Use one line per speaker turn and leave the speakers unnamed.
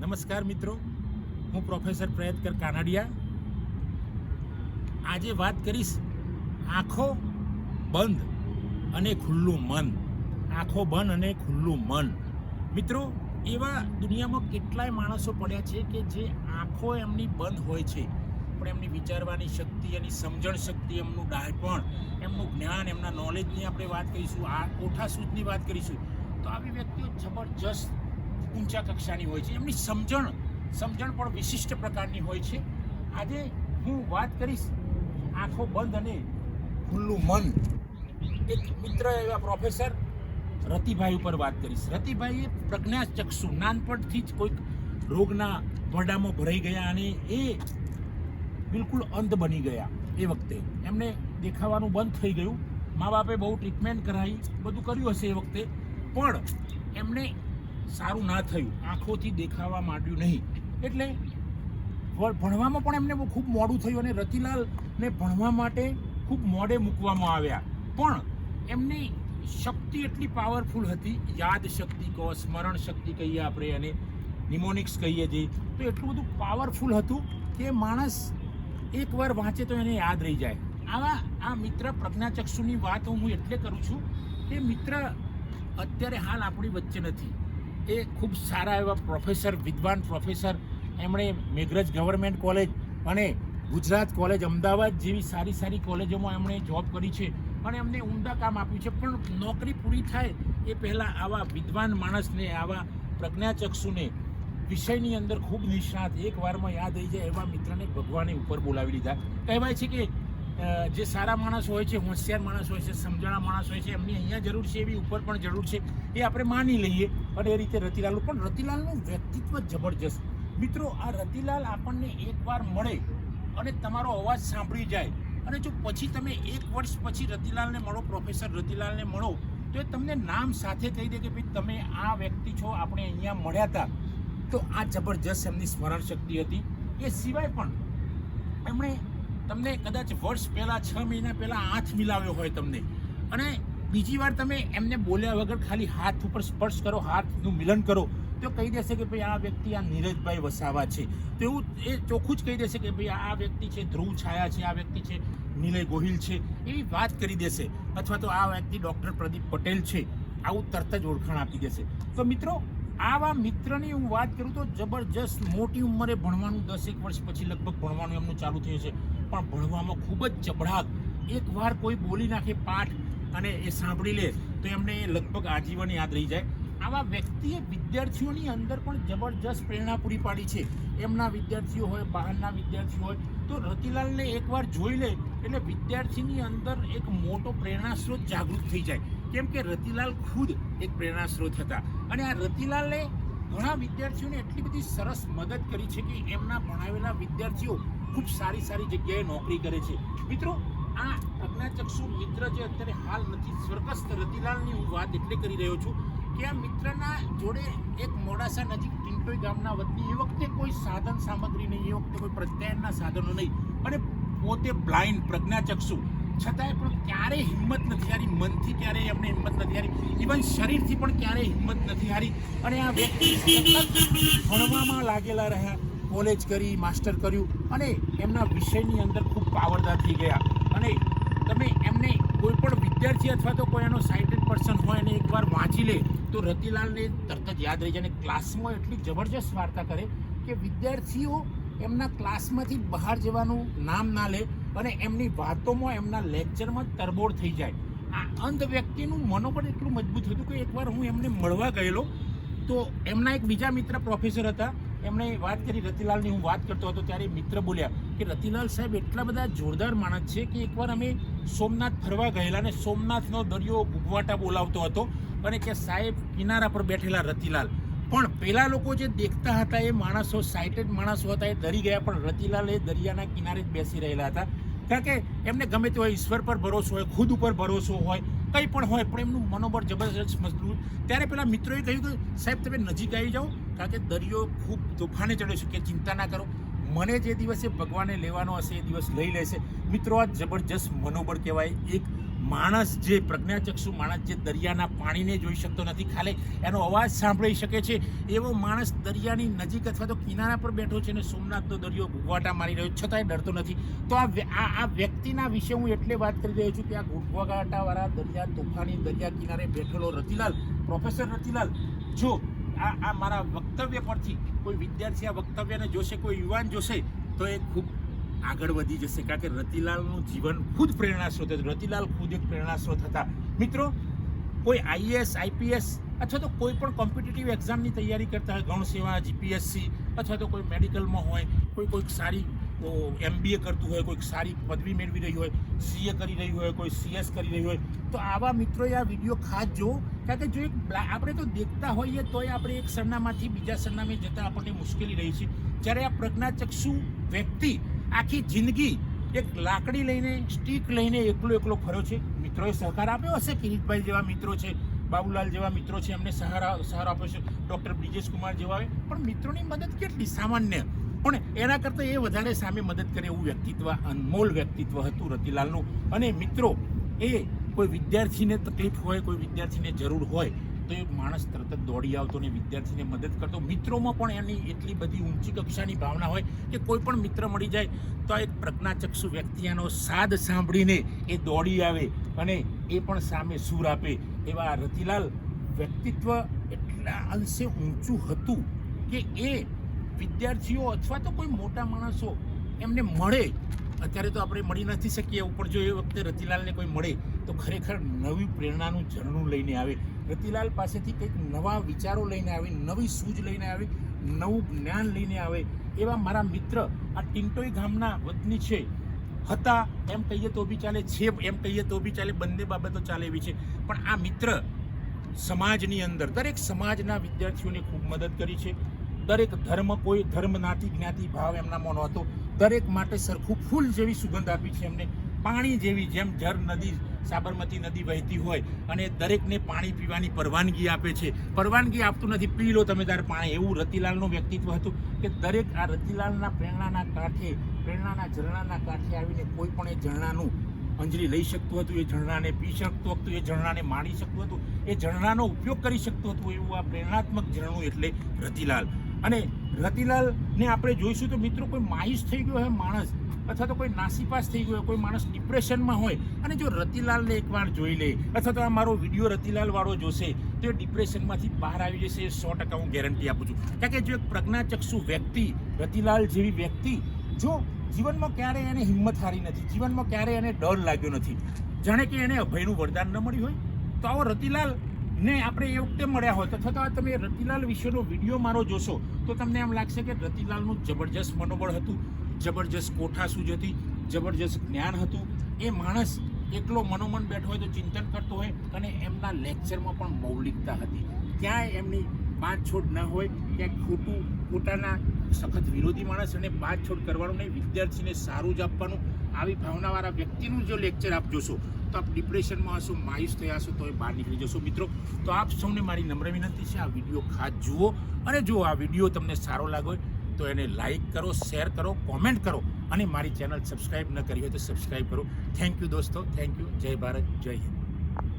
નમસ્કાર મિત્રો, હું પ્રોફેસર પ્રયત્કર કાનાડિયા. આજે વાત કરીશ આંખો બંધ અને ખુલ્લું મન. આંખો બંધ અને ખુલ્લું મન. મિત્રો, એવા દુનિયામાં કેટલાય માણસો પડ્યા છે કે જે આંખો એમની બંધ હોય છે, પણ એમની વિચારવાની શક્તિ, એની સમજણ શક્તિ, એમનું ડાયપણ, એમનું જ્ઞાન, એમના નોલેજની આપણે વાત કરીશું, આ કોઠા સૂઝની વાત કરીશું. તો આવી વ્યક્તિઓ જબરજસ્ત ઊંચા કક્ષાની હોય છે. એમની સમજણ પણ વિશિષ્ટ પ્રકારની હોય છે. આજે હું વાત કરીશ આંખો બંધ અને ખુલ્લું મન. એક મિત્ર એવા પ્રોફેસર રતિભાઈ ઉપર વાત કરીશ. રતિભાઈએ પ્રજ્ઞાચક્ષુ, નાનપણથી જ કોઈક રોગના ભરડામાં ભરાઈ ગયા અને એ બિલકુલ અંધ બની ગયા. એ વખતે એમને દેખાવાનું બંધ થઈ ગયું. મા બાપે બહુ ટ્રીટમેન્ટ કરાવી, બધું કર્યું હશે એ વખતે, પણ એમને સારું ના થયું, આંખોથી દેખાવા માંડ્યું નહીં. એટલે ભણવામાં પણ એમને ખૂબ મોડું થયું અને રતિલાલને ભણવા માટે ખૂબ મોડે મૂકવામાં આવ્યા. પણ એમની શક્તિ એટલી પાવરફુલ હતી, યાદ શક્તિ કહો, સ્મરણ શક્તિ કહીએ આપણે, અને નિમોનિક્સ કહીએ છીએ, તો એટલું બધું પાવરફુલ હતું કે માણસ એકવાર વાંચે તો એને યાદ રહી જાય. આ મિત્ર પ્રજ્ઞાચક્ષુની વાત હું એટલે કરું છું કે મિત્ર અત્યારે હાલ આપણી વચ્ચે નથી. એ ખૂબ સારા એવા પ્રોફેસર, વિદ્વાન પ્રોફેસર, એમણે મેઘરજ ગવર્મેન્ટ કોલેજ અને ગુજરાત કોલેજ અમદાવાદ જેવી સારી સારી કોલેજોમાં એમણે જોબ કરી છે અને એમને ઉમદા કામ આપ્યું છે. પણ નોકરી પૂરી થાય એ પહેલાં આવા વિદ્વાન માણસને, આવા પ્રજ્ઞાચક્ષુને, વિષયની અંદર ખૂબ નિષ્ણાત, એક વારમાં યાદ આવી જાય એવા મિત્રને ભગવાને ઉપર બોલાવી લીધા. કહેવાય છે કે જે સારા માણસ હોય છે, હોશિયાર માણસ હોય છે, સમજણા માણસ હોય છે, એમની અહીંયા જરૂર છે, એવી ઉપર પણ જરૂર છે. એ આપણે માની લઈએ. અને એ રીતે રતિલાલ, પણ રતિલાલનું વ્યક્તિત્વ જબરજસ્ત. મિત્રો, આ રતિલાલ આપણને એકવાર મળે અને તમારો અવાજ સાંભળી જાય, અને જો પછી તમે 1 વર્ષ પછી રતિલાલને મળો, પ્રોફેસર રતિલાલને મળો, તો એ તમને નામ સાથે કહી દે કે ભાઈ તમે આ વ્યક્તિ છો, આપણે અહીંયા મળ્યા હતા. તો આ જબરજસ્ત એમની સ્મરણ શક્તિ હતી. એ સિવાય પણ એમણે તમને કદાચ વર્ષ પહેલાં, 6 મહિના પહેલાં હાથ મિલાવ્યો હોય તમને, અને બીજી વાર તમે એમને બોલ્યા વગર ખાલી હાથ ઉપર સ્પર્શ કરો, હાથનું મિલન કરો, તો કહી દેશે કે ભાઈ આ વ્યક્તિ આ નીરજભાઈ વસાવા છે. તો એવું એ ચોખ્ખું જ કહી દેશે કે ભાઈ આ વ્યક્તિ છે ધ્રુવ છાયા છે, આ વ્યક્તિ છે નિલય ગોહિલ છે, એવી વાત કરી દેશે. અથવા તો આ વ્યક્તિ ડૉક્ટર પ્રદીપ પટેલ છે, આવું તરત જ ઓળખાણ આપી દેશે. તો મિત્રો, આવા મિત્રની હું વાત કરું તો જબરજસ્ત મોટી ઉંમરે ભણવાનું, 10 વર્ષ પછી લગભગ ભણવાનું એમનું ચાલુ થયું છે, પણ ભણવામાં ખૂબ જ ચબડાક. એકવાર કોઈ બોલી નાખે પાઠ અને એ સાંભળી લે તો એમને લગભગ આજીવન યાદ રહી જાય. આવા વ્યક્તિએ વિદ્યાર્થીઓની અંદર પણ જબરજસ્ત પ્રેરણા પૂરી પાડી છે. એમના વિદ્યાર્થીઓ હોય, બહારના વિદ્યાર્થીઓ હોય, તો રતિલાલને એકવાર જોઈ લે એટલે વિદ્યાર્થીની અંદર એક મોટો પ્રેરણા સ્ત્રોત જાગૃત થઈ જાય. કેમ કે રતિલાલ ખુદ એક પ્રેરણા સ્ત્રોત હતા. અને આ રતિલાલે ઘણા વિદ્યાર્થીઓને એટલી બધી સરસ મદદ કરી છે કે એમના ભણાવેલા વિદ્યાર્થીઓ ખૂબ સારી સારી જગ્યાએ નોકરી કરે છે. મિત્રો, આ પ્રજ્ઞાચક્ષુ મિત્ર જે અત્યારે હાલ નથી, સ્વર્ગસ્થ રતિલાલની હું વાત એટલે કરી રહ્યો છું કે આ મિત્રના જોડે એક મોડાસા નજીક ટિંટોઈ ગામના વતની, એ વખતે કોઈ સાધન સામગ્રી નહીં, એ વખતે કોઈ પ્રત્યાયનના સાધનો નહીં, અને પોતે બ્લાઇન્ડ, પ્રજ્ઞાચક્ષુ, છતાંય પણ ક્યારેય હિંમત નથી હારી. મનથી ક્યારેય એમને હિંમત નથી હારી, ઇવન શરીરથી પણ ક્યારેય હિંમત નથી હારી. અને આ વ્યક્તિ ભણવામાં લાગેલા રહ્યા, કોલેજ કરી, માસ્ટર કર્યું, અને એમના વિષયની અંદર ખૂબ પાવરદાર થઈ ગયા. અને તમે એમને કોઈ પણ વિદ્યાર્થી અથવા તો કોઈ એનો સાઇટેડ પર્સન હોય અને એકવાર વાંચી લે તો રતિલાલને તરત જ યાદ રહી જાય. અને ક્લાસમાં એટલી જબરજસ્ત વાર્તા કરે કે વિદ્યાર્થીઓ એમના ક્લાસમાંથી બહાર જવાનું નામ ના લે અને એમની વાતોમાં, એમના લેક્ચરમાં તરબોળ થઈ જાય. આ અંધ વ્યક્તિનું મનોબળ એટલું મજબૂત હતું કે એકવાર હું એમને મળવા ગયેલો તો એમના એક બીજા મિત્ર પ્રોફેસર હતા, એમણે વાત કરી રતિલાલની, હું વાત કરતો હતો ત્યારે મિત્ર બોલ્યા કે રતિલાલ સાહેબ એટલા બધા જોરદાર માણસ છે કે એકવાર અમે સોમનાથ ફરવા ગયેલા અને સોમનાથનો દરિયો ગુગવાટા બોલાવતો હતો, અને કે સાહેબ કિનારા પર બેઠેલા રતિલાલ, પણ પેલા લોકો જે દેખતા હતા એ માણસો, સાઇટેડ માણસો હતા, એ ડરી ગયા. પણ રતિલાલ એ દરિયાના કિનારે જ બેસી રહેલા હતા, કારણ કે એમને ગમે તે હોય, ઈશ્વર પર ભરોસો હોય, ખુદ ઉપર ભરોસો હોય, કંઈ પણ હોય, પણ એમનું મનોબળ જબરજસ્ત મજબૂત. ત્યારે પેલા મિત્રોએ કહ્યું કે સાહેબ તમે નજીક આવી જાઓ, કારણ કે દરિયો ખૂબ તોફાને ચડ્યો છે, કે ચિંતા ના કરો, મને જે દિવસે ભગવાને લેવાનો હશે એ દિવસ લઈ લેશે. મિત્રો, આ જબરજસ્ત મનોબળ કહેવાય. એક માણસ જે પ્રજ્ઞાચક્ષુ માણસ જે દરિયાના પાણીને જોઈ શકતો નથી, ખાલી એનો અવાજ સાંભળી શકે છે, એવો માણસ દરિયાની નજીક અથવા તો કિનારા પર બેઠો છે અને સોમનાથનો દરિયો ઘૂંઘવાટા મારી રહ્યો છતાંય ડરતો નથી. તો આ વ્યક્તિના વિશે હું એટલે વાત કરી રહ્યો છું કે આ ઘૂંઘવાટાવાળા દરિયા તોફાની દરિયા કિનારે બેઠેલો રતિલાલ, પ્રોફેસર રતિલાલ, જો આ મારા વક્તવ્ય પરથી કોઈ વિદ્યાર્થી આ વક્તવ્યને જોશે, કોઈ યુવાન જોશે તો એ ખૂબ આગળ વધી જશે, કારણ કે રતિલાલનું જીવન ખુદ પ્રેરણા સ્ત્રોત હતું. રતિલાલ ખુદ એક પ્રેરણા સ્ત્રોત હતા. મિત્રો, કોઈ આઈએએસ, આઈપીએસ અથવા તો કોઈ પણ કોમ્પિટિટિવ એક્ઝામની તૈયારી કરતા હોય, ગૌણ સેવા, જીપીએસસી અથવા તો કોઈ મેડિકલમાં હોય, કોઈક સારી MBA કરતું હોય, કોઈક સારી પદવી મેળવી રહી હોય, CA કરી રહી હોય, કોઈ CS કરી રહી હોય, તો આવા મિત્રોએ આ વિડીયો ખાસ જુઓ, કારણ કે જો આપણે તો દેખતા હોઈએ તોય આપણે એક સરનામાંથી બીજા સરનામે જતાં આપણને મુશ્કેલી રહી છે. જ્યારે આ પ્રજ્ઞાચક્ષુ વ્યક્તિ આખી જિંદગી એક લાકડી લઈને, સ્ટીક લઈને એકલો ફર્યો છે. મિત્રોએ સહકાર આપ્યો હશે, કિરીટભાઈ જેવા મિત્રો છે, બાબુલાલ જેવા મિત્રો છે, એમને સહારો આપ્યો છે, ડૉક્ટર બ્રિજેશ કુમાર જેવા, પણ મિત્રોની મદદ કેટલી સામાન્ય, પણ એના કરતાં એ વધારે સામે મદદ કરે એવું વ્યક્તિત્વ, અનમોલ વ્યક્તિત્વ હતું રતિલાલનું. અને મિત્રો, એ કોઈ વિદ્યાર્થીને તકલીફ હોય, કોઈ વિદ્યાર્થીને જરૂર હોય તો એ માણસ તરત જ દોડી આવતો ને વિદ્યાર્થીને મદદ કરતો. મિત્રોમાં પણ એની એટલી બધી ઊંચી કક્ષાની ભાવના હોય કે કોઈ પણ મિત્ર મળી જાય તો એક પ્રજ્ઞાચક્ષુ વ્યક્તિ એનો સાદ સાંભળીને એ દોડી આવે અને એ પણ સામે સૂર આપે. એવા રતિલાલ વ્યક્તિત્વ એટલા અંશે ઊંચું હતું કે એ વિદ્યાર્થીઓ અથવા તો કોઈ મોટા માણસો એમને મળે, અત્યારે તો આપણે મળી નથી શકીએ, ઉપર જો એ વખતે રતિલાલને કોઈ મળે તો ખરેખર નવી પ્રેરણાનું ઝરણું લઈને આવે, રતિલાલ પાસેથી કંઈક નવા વિચારો લઈને આવે, નવી સૂઝ લઈને આવે, નવું જ્ઞાન લઈને આવે. એવા મારા મિત્ર આ ટિંટોઈ ગામના વતની છે, હતા એમ કહીએ તો બી ચાલે, છે એમ કહીએ તો બી ચાલે, બંને બાબતો ચાલે એવી છે. પણ આ મિત્ર સમાજની અંદર દરેક સમાજના વિદ્યાર્થીઓને ખૂબ મદદ કરી છે. દરેક ધર્મ, કોઈ ધર્મ, નાતી, જ્ઞાતિ ભાવ એમનામાં નહોતો. દરેક માટે સરખું ફૂલ જેવી સુગંધ આપી છે એમને, પાણી જેવી, જેમ જર નદી, સાબરમતી નદી વહેતી હોય અને દરેકને પાણી પીવાની પરવાનગી આપે છે. પરવાનગી આપતું નથી, પી લો તમે તાર પાણી, એવું રતિલાલનું વ્યક્તિત્વ હતું કે દરેક આ રતિલાલના પ્રેરણાના કાંઠે, પ્રેરણાના ઝરણાના કાંઠે આવીને કોઈ પણ એ ઝરણાનું અંજલિ લઈ શકતું હતું, એ ઝરણાને પી શકતું હતું, એ ઝરણાને માણી શકતું હતું, એ ઝરણાનો ઉપયોગ કરી શકતું હતું. એવું આ પ્રેરણાત્મક ઝરણું એટલે રતિલાલ. અને રતિલાલને આપણે જોઈશું તો મિત્રો, કોઈ માયુસ થઈ ગયો હોય માણસ અથવા તો કોઈ નાસીપાસ થઈ ગયો હોય, કોઈ માણસ ડિપ્રેશનમાં હોય અને જો રતિલાલને એકવાર જોઈ લે અથવા તો આ મારો વિડીયો રતિલાલવાળો જોશે તો એ ડિપ્રેશનમાંથી બહાર આવી જશે. 100% હું ગેરંટી આપું છું. કારણ કે જો એક પ્રજ્ઞાચક્ષુ વ્યક્તિ, રતિલાલ જેવી વ્યક્તિ, જો જીવનમાં ક્યારેય એને હિંમત હારી નથી, જીવનમાં ક્યારેય એને ડર લાગ્યો નથી, જાણે કે એને અભયનું વરદાન ન મળ્યું હોય, તો આવો રતિલાલ ને આપણે એ વખતે મળ્યા હોત અથવા તો તમે રતિલાલ વિશેનો વિડીયો મારો જોશો તો તમને એમ લાગશે કે રતિલાલનું જબરજસ્ત મનોબળ હતું, જબરજસ્ત કોઠાસૂઝ હતી, જબરજસ્ત જ્ઞાન હતું. એ માણસ એકલો મનોમન બેઠો હોય તો ચિંતન કરતો હોય અને એમના લેક્ચરમાં પણ મૌલિકતા હતી. ક્યાંય એમની બાંધછોડ ન હોય, ક્યાંક ખોટું, પોતાના સખત વિરોધી માણસ અને બાંધછોડ કરવાનું નહીં, વિદ્યાર્થીને સારું જ આપવાનું. આવી ભાવનાવાળા વ્યક્તિનું જો લેક્ચર આપ જોશો તો આપ ડિપ્રેશનમાં હશો, માયુસ થયા હશો તો એ બહાર નીકળી જશો. મિત્રો, તો આપ સૌને મારી નમ્ર વિનંતી છે, આ વિડીયો ખાસ જુઓ અને જો આ વિડીયો તમને સારો લાગ્યો તો એને લાઈક કરો, શેર કરો, કોમેન્ટ કરો અને મારી ચેનલ સબસ્ક્રાઈબ ન કરી હોય તો સબસ્ક્રાઈબ કરો. થેન્ક યુ દોસ્તો, થેન્ક યુ. જય ભારત, જય હિન્દ.